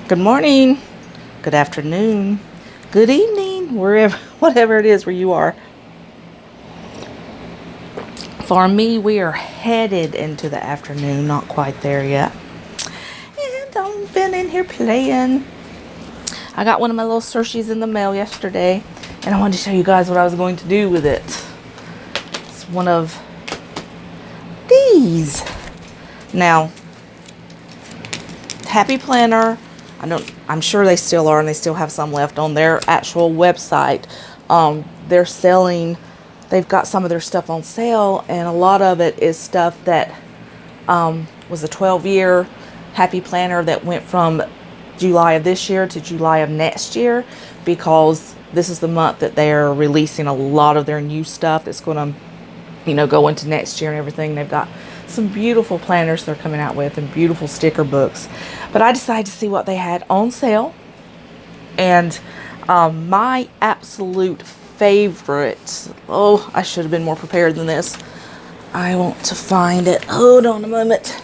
Good morning, good afternoon, good evening, wherever, whatever it is where you are. For me, we are headed into the afternoon, not quite there yet. And I've been in here playing. I got one of my little Cersei's in the mail yesterday, and I wanted to show you guys what I was going to do with it. It's one of these. Now, Happy Planner. I'm sure they still are, and they still have some left on their actual website. They're selling, they've got some of their stuff on sale, and a lot of it is stuff that was a 12-year Happy Planner that went from July of this year to July of next year, because this is the month that they're releasing a lot of their new stuff that's going to, go into next year and everything. They've got some beautiful planners they're coming out with and beautiful sticker books. But I decided to see what they had on sale. And my absolute favorite, I should have been more prepared than this. I want to find it. Hold on a moment.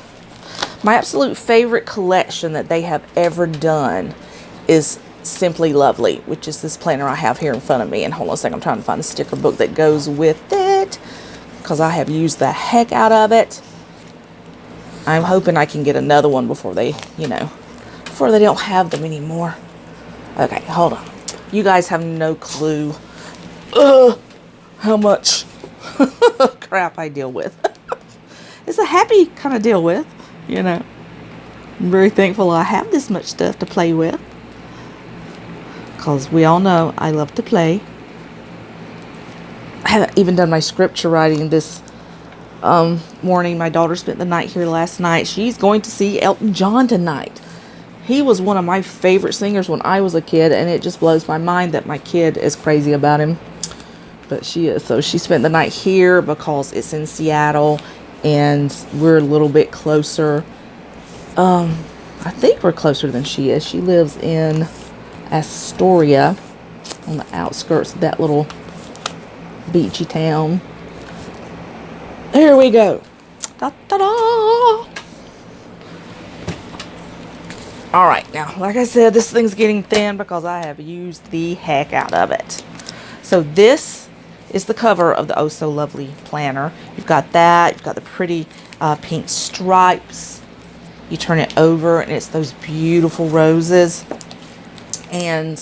My absolute favorite collection that they have ever done is Simply Lovely, which is this planner I have here in front of me. And hold on a second, I'm trying to find the sticker book that goes with it, because I have used the heck out of it. I'm hoping I can get another one before they, before they don't have them anymore. Okay, hold on. You guys have no clue how much crap I deal with. It's a happy kind of deal with, I'm very thankful I have this much stuff to play with, because we all know I love to play. I haven't even done my scripture writing this morning. My daughter spent the night here last night. She's going to see Elton John tonight. He was one of my favorite singers when I was a kid, and it just blows my mind that my kid is crazy about him. But she is. So she spent the night here because it's in Seattle and we're a little bit closer. I think we're closer than she is. She lives in Astoria, on the outskirts of that little beachy town. Here we go. Da, da, da. All right, now, like I said, this thing's getting thin because I have used the heck out of it. So this is the cover of the Oh So Lovely planner. You've got that. You've got the pretty pink stripes. You turn it over, and it's those beautiful roses. And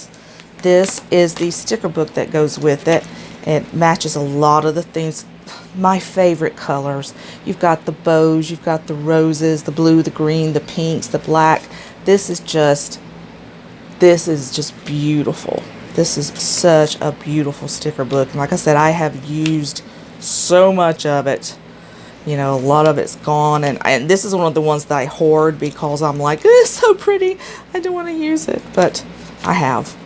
this is the sticker book that goes with it. It matches a lot of the things. My favorite colors. You've got the bows, you've got the roses, the blue, the green, the pinks, the black. This is just beautiful. This is such a beautiful sticker book. And like I said, I have used so much of it. A lot of it's gone. And this is one of the ones that I hoard because I'm like, it's so pretty. I don't want to use it. But I have.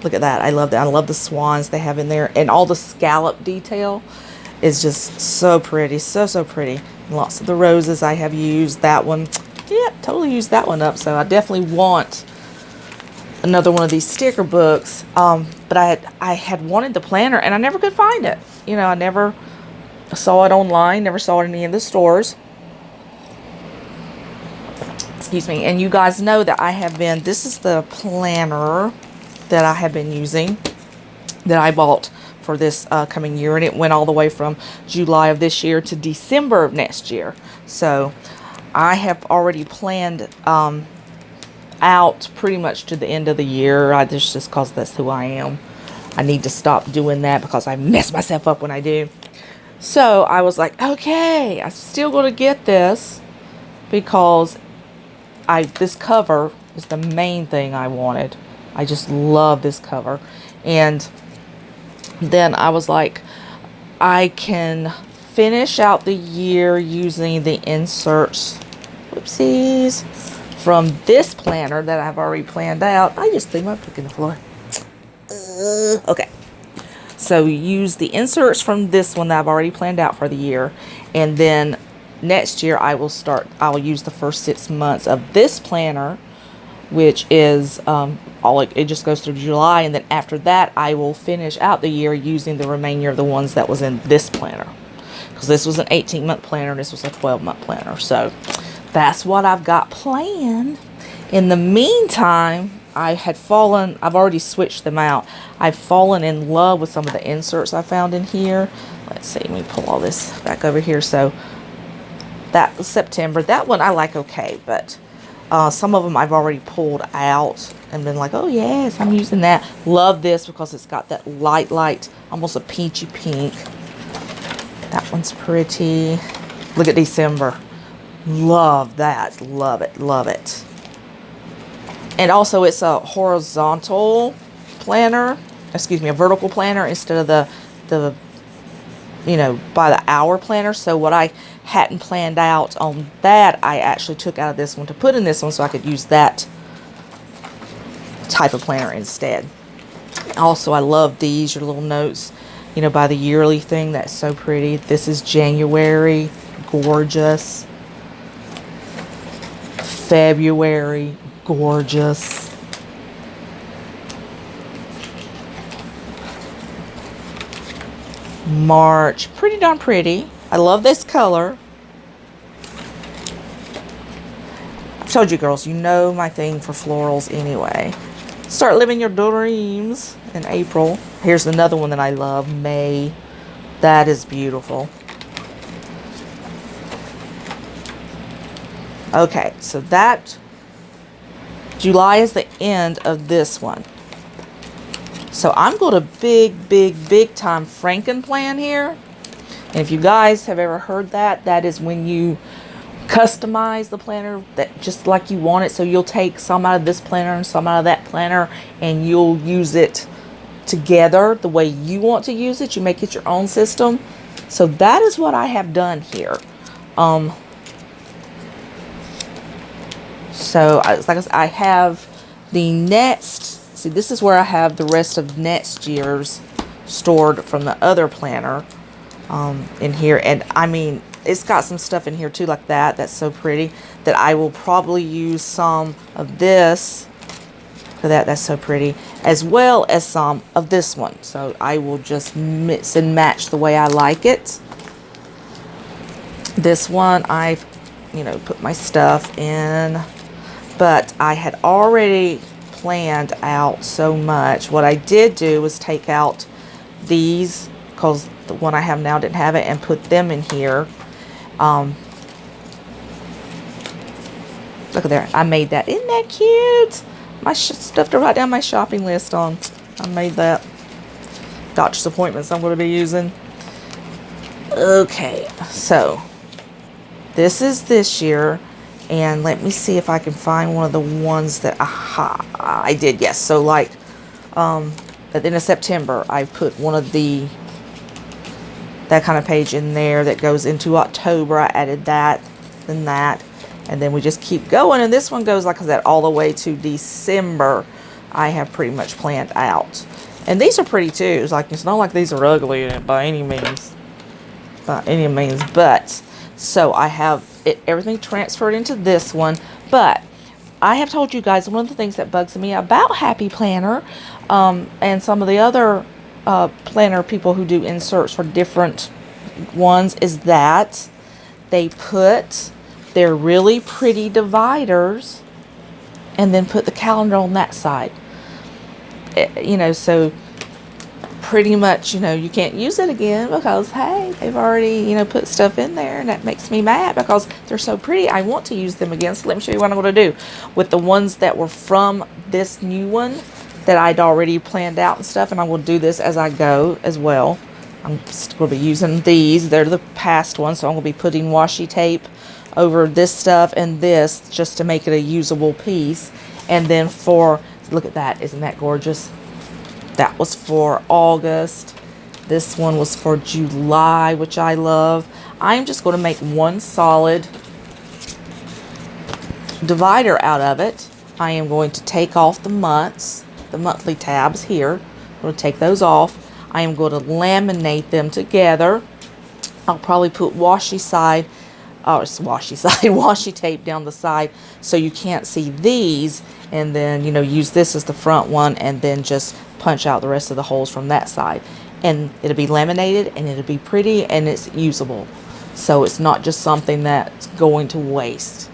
Look at that. I love that. I love the swans they have in there. And all the scallop detail is just so pretty. So pretty. And lots of the roses I have used. That one. Yep, totally used that one up. So I definitely want another one of these sticker books. But I had wanted the planner, and I never could find it. I never saw it online. Never saw it in any of the stores. Excuse me. And you guys know that this is the planner that I have been using, that I bought for this coming year, and it went all the way from July of this year to December of next year. So I have already planned out pretty much to the end of the year. Just because that's who I am. I need to stop doing that because I mess myself up when I do. So I was like, okay, I'm still going to get this because this cover is the main thing I wanted. I just love this cover. And then I was like, I can finish out the year using the inserts, whoopsies, from this planner that I've already planned out. I just threw my book in the floor. Okay. So use the inserts from this one that I've already planned out for the year. And then next year I will use the first 6 months of this planner, which is it just goes through July, and then after that I will finish out the year using the remainder of the ones that was in this planner, because this was an 18-month planner and this was a 12-month planner. So that's what I've got planned. In the meantime, I've already switched them out. I've fallen in love with some of the inserts I found in here. Let's see, let me pull all this back over here. So that was September. That one I like okay, but some of them I've already pulled out and been like, oh yes, I'm using that. Love this because it's got that light, almost a peachy pink. That one's pretty. Look at December. Love that. Love it. Love it. And also it's a horizontal planner. Excuse me, a vertical planner instead of the by the hour planner. So what I hadn't planned out on that, I actually took out of this one to put in this one so I could use that type of planner instead. Also, I love these, your little notes, by the yearly thing. That's so pretty. This is January. Gorgeous. February. Gorgeous. March. Pretty darn pretty. I love this color. I've told you girls, you know my thing for florals anyway. Start living your dreams in April. Here's another one that I love. May. That is beautiful. Okay, so that July is the end of this one. So I'm going to big time Franken-plan here. And if you guys have ever heard that, that is when you customize the planner that just like you want it. So you'll take some out of this planner and some out of that planner and you'll use it together the way you want to use it. You make it your own system. So that is what I have done here. So like I said, I have the next, see, this is where I have the rest of next year's stored from the other planner in here. And I mean, it's got some stuff in here too like that. That's so pretty that I will probably use some of this for that. That's so pretty, as well as some of this one. So I will just mix and match the way I like it. This one I've, put my stuff in, but I had already planned out so much. What I did do was take out these, because the one I have now didn't have it, and put them in here. Look at there. I made that. Isn't that cute? My stuff to write down my shopping list on. I made that. Doctor's appointments I'm going to be using. Okay, so this is this year. And let me see if I can find one of the ones that I did. Yes. So like at the end of September, I put one of that kind of page in there that goes into October. I added that, then that, and then we just keep going. And this one goes like that all the way to December. I have pretty much planned out. And these are pretty too. It's not like these are ugly by any means. But so I have everything transferred into this one. But I have told you guys one of the things that bugs me about Happy Planner and some of the other planner people who do inserts for different ones is that they put their really pretty dividers and then put the calendar on that side. So pretty much, you can't use it again because, hey, they've already, put stuff in there, and that makes me mad because they're so pretty. I want to use them again. So let me show you what I'm going to do with the ones that were from this new one that I'd already planned out and stuff, and I will do this as I go as well. I'm going to be using these. They're the past ones, so I'm going to be putting washi tape over this stuff and this just to make it a usable piece. And then look at that. Isn't that gorgeous? That was for August. This one was for July, which I love. I'm just going to make one solid divider out of it. I am going to take off the months, the monthly tabs here. I'm going to take those off. I am going to laminate them together. I'll probably put washi tape down the side so you can't see these, and then use this as the front one and then just punch out the rest of the holes from that side, and it'll be laminated and it'll be pretty and it's usable, so it's not just something that's going to waste.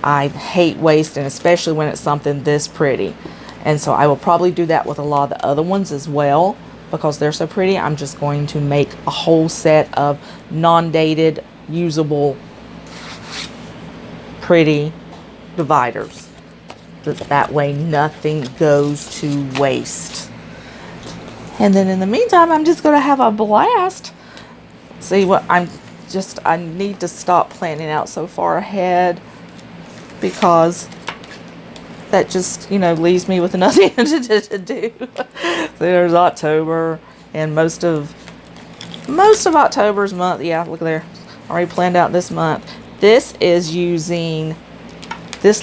I hate wasting, especially when it's something this pretty. And so I will probably do that with a lot of the other ones as well, because they're so pretty. I'm just going to make a whole set of non-dated, usable, pretty dividers. That way nothing goes to waste. And then in the meantime, I'm just going to have a blast. See what I need to stop planning out so far ahead, because that just, leaves me with nothing to do. So there's October, and most of October's month. Yeah, look there. Already planned out this month. This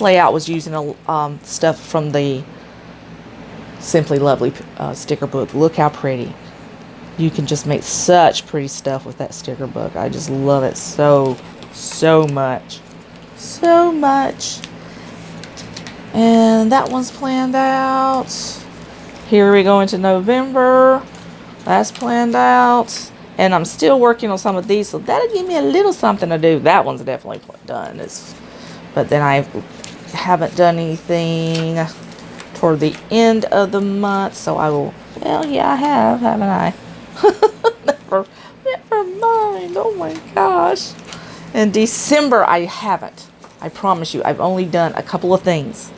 layout was using stuff from the Simply Lovely sticker book. Look how pretty. You can just make such pretty stuff with that sticker book. I just love it so much. So much. And that one's planned out. Here we go into November. That's planned out. And I'm still working on some of these, so that'll give me a little something to do. That one's definitely done. But then I haven't done anything toward the end of the month, so I will. Well, yeah, I have, haven't I? Never mind. Oh my gosh. In December, I haven't. I promise you, I've only done a couple of things.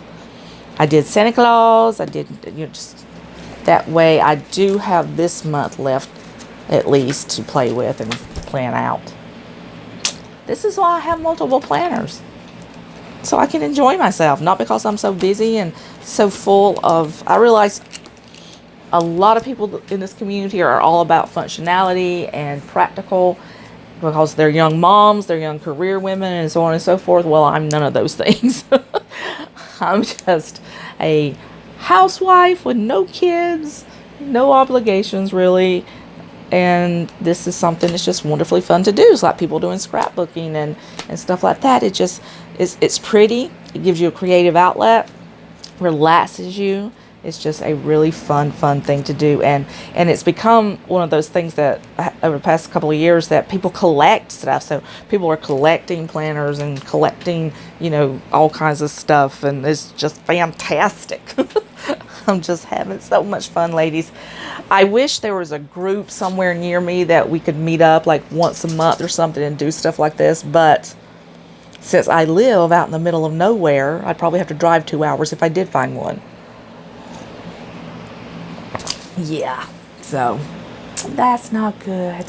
I did Santa Claus. I did, just that way. I do have this month left, at least, to play with and plan out. This is why I have multiple planners, so I can enjoy myself. Not because I'm so busy and so full of. I realize a lot of people in this community are all about functionality and practical, because they're young moms, they're young career women, and so on and so forth. Well, I'm none of those things. I'm just a housewife with no kids, no obligations really. And this is something that's just wonderfully fun to do. It's like people doing scrapbooking and stuff like that. It's pretty. It gives you a creative outlet, relaxes you. It's just a really fun thing to do. And it's become one of those things that over the past couple of years that people collect stuff. So people are collecting planners and collecting, all kinds of stuff. And it's just fantastic. I'm just having so much fun, ladies. I wish there was a group somewhere near me that we could meet up like once a month or something and do stuff like this. But since I live out in the middle of nowhere, I'd probably have to drive 2 hours if I did find one. Yeah, so that's not good.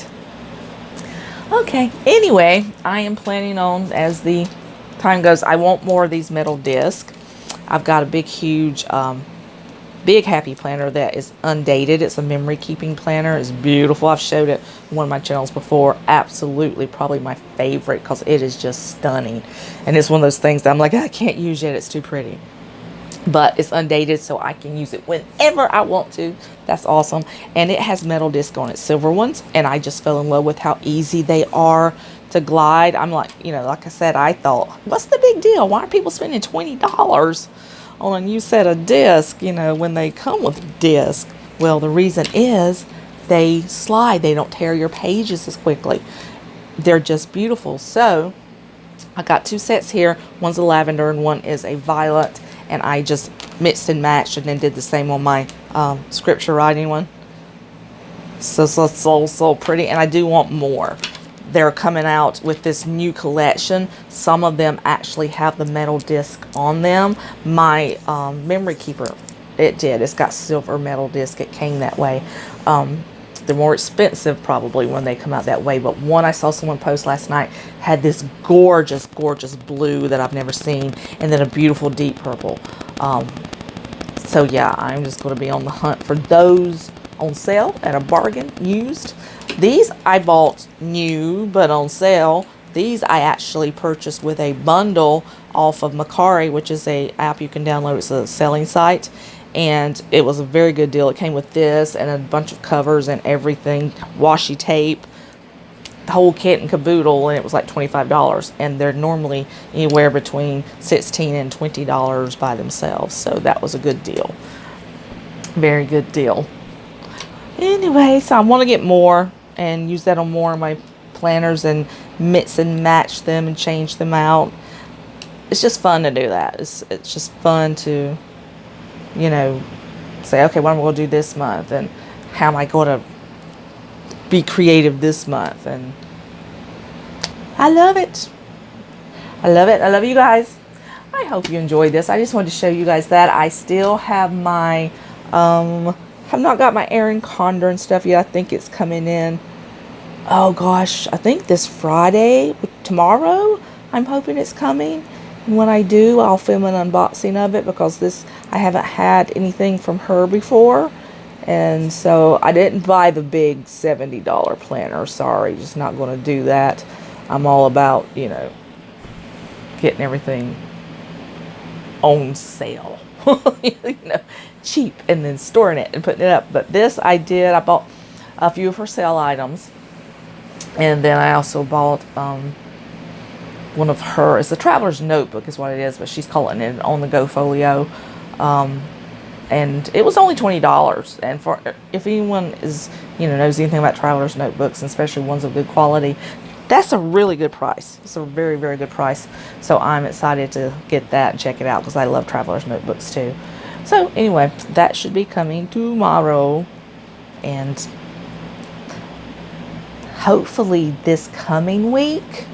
Okay, anyway, I am planning on, as the time goes, I want more of these metal discs. I've got a big, huge, big happy planner that is undated. It's a memory keeping planner. It's beautiful. I've showed it on one of my channels before. Absolutely, probably my favorite, because it is just stunning. And it's one of those things that I'm like, I can't use it. It's too pretty. But it's undated, so I can use it whenever I want to. That's awesome. And it has metal disc on it, silver ones. And I just fell in love with how easy they are to glide. I'm like, like I said, I thought, what's the big deal? Why are people spending $20 on a new set of disc, when they come with disc? Well, the reason is they slide. They don't tear your pages as quickly. They're just beautiful. So I got 2 sets here. One's a lavender and one is a violet. And I just mixed and matched and then did the same on my scripture writing one. So pretty. And I do want more. They're coming out with this new collection. Some of them actually have the metal disc on them. My memory keeper, it did. It's got silver metal disc. It came that way. They're more expensive probably when they come out that way. But one I saw someone post last night had this gorgeous blue that I've never seen. And then a beautiful deep purple. So yeah, I'm just going to be on the hunt for those on sale at a bargain, used. These I bought new, but on sale. These I actually purchased with a bundle off of Macari, which is a app you can download. It's a selling site. And it was a very good deal. It came with this and a bunch of covers and everything, washi tape, the whole kit and caboodle, and it was like $25. And they're normally anywhere between $16 and $20 by themselves. So that was a good deal. Very good deal. Anyway, so I want to get more and use that on more of my planners and mix and match them and change them out. it's just fun to do that. It's just fun to, you know, say, okay, what am I going to do this month, and how am I going to be creative this month? And I love it. I love it. I love you guys. I hope you enjoyed this. I just wanted to show you guys that I still have my have not got my Erin Condren stuff yet. I think it's coming in, oh gosh, I think this Friday, tomorrow. I'm hoping it's coming. And when I do, I'll film an unboxing of it, because I haven't had anything from her before. And so I didn't buy the big $70 planner. Sorry, just not going to do that. I'm all about, you know, getting everything on sale, you know, cheap, and then storing it and putting it up. But this I did. I bought a few of her sale items, and then I also bought one of her. It's a traveler's notebook is what it is, but she's calling it an on-the-go folio. And it was only $20. And for, if anyone is, you know, knows anything about traveler's notebooks, and especially ones of good quality, that's a really good price. It's a very, very good price. So I'm excited to get that and check it out, because I love traveler's notebooks too. So anyway, that should be coming tomorrow, and hopefully this coming week.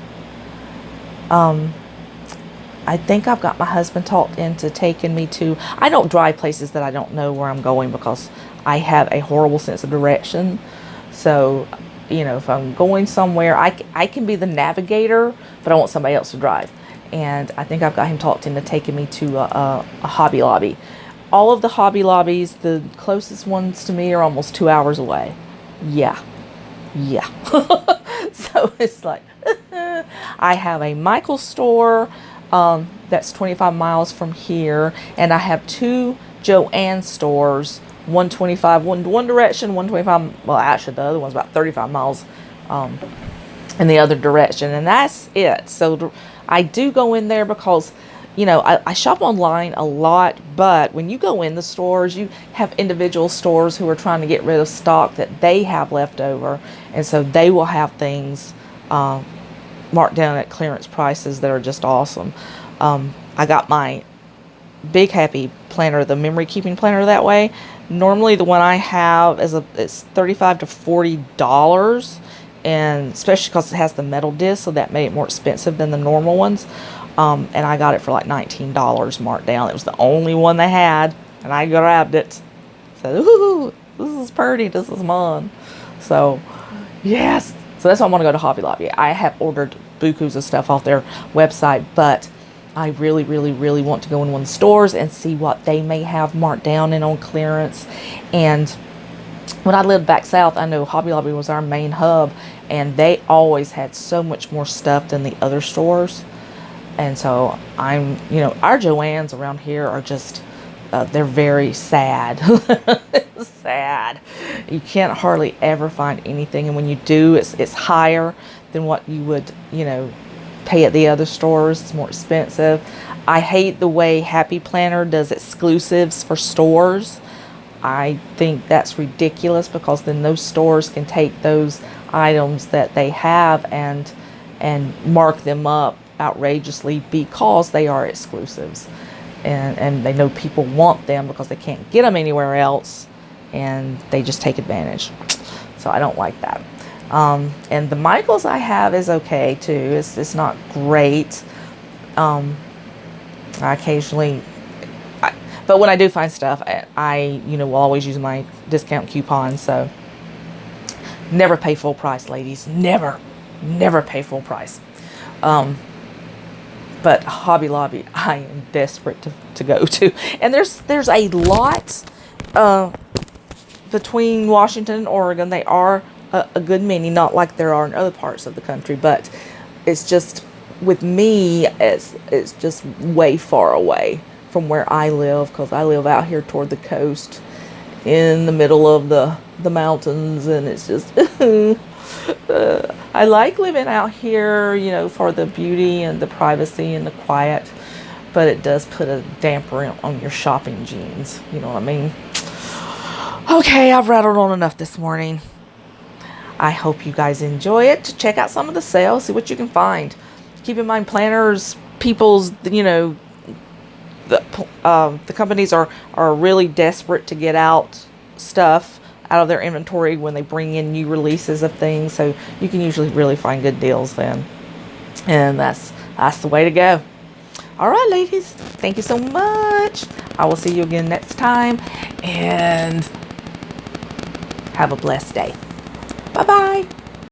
I think I've got my husband talked into taking me to, I don't drive places that I don't know where I'm going, because I have a horrible sense of direction. So, you know, if I'm going somewhere, I can be the navigator, but I want somebody else to drive. And I think I've got him talked into taking me to a Hobby Lobby. All of the Hobby Lobbies, the closest ones to me, are almost 2 hours away. Yeah. So it's like, I have a Michael's store that's 25 miles from here, and I have two Joann stores, 125 one direction, 125, well actually the other one's about 35 miles in the other direction, and that's it. So I do go in there because, you know, I shop online a lot, but when you go in the stores, you have individual stores who are trying to get rid of stock that they have left over, and so they will have things marked down at clearance prices that are just awesome. I got my Big Happy planner, the memory keeping planner, that way. Normally the one I have is it's $35 to $40, and especially because it has the metal disc, so that made it more expensive than the normal ones. And I got it for like $19 marked down. It was the only one they had, and I grabbed it. So, ooh, this is pretty. This is mine. So, yes. So that's why I want to go to Hobby Lobby. I have ordered bukus of stuff off their website, but I really, really, really want to go in one of the stores and see what they may have marked down and on clearance. And when I lived back south, I know Hobby Lobby was our main hub, and they always had so much more stuff than the other stores. And so I'm, you know, our Joanns around here are just, they're very sad. Sad. You can't hardly ever find anything, and when you do, it's higher than what you would, you know, pay at the other stores. It's more expensive. I hate the way Happy Planner does exclusives for stores. I think that's ridiculous, because then those stores can take those items that they have and mark them up outrageously because they are exclusives, and they know people want them because they can't get them anywhere else, and they just take advantage. So I don't like that. And the Michaels I have is okay too. It's not great. I occasionally, but when I do find stuff, I you know, will always use my discount coupon. So never pay full price, ladies. Never pay full price. But Hobby Lobby, I am desperate to go to. And there's a lot between Washington and Oregon. They are a good many, not like there are in other parts of the country, but it's just, with me, it's just way far away from where I live, because I live out here toward the coast in the middle of the mountains, and it's just I like living out here, you know, for the beauty and the privacy and the quiet, but it does put a damper on your shopping genes, you know what I mean? Okay, I've rattled on enough this morning. I hope you guys enjoy it. Check out some of the sales, see what you can find. Keep in mind, planners people's, the companies are really desperate to get out stuff out of their inventory when they bring in new releases of things. So you can usually really find good deals then. And that's the way to go. All right, ladies, thank you so much. I will see you again next time, and have a blessed day. Bye-bye.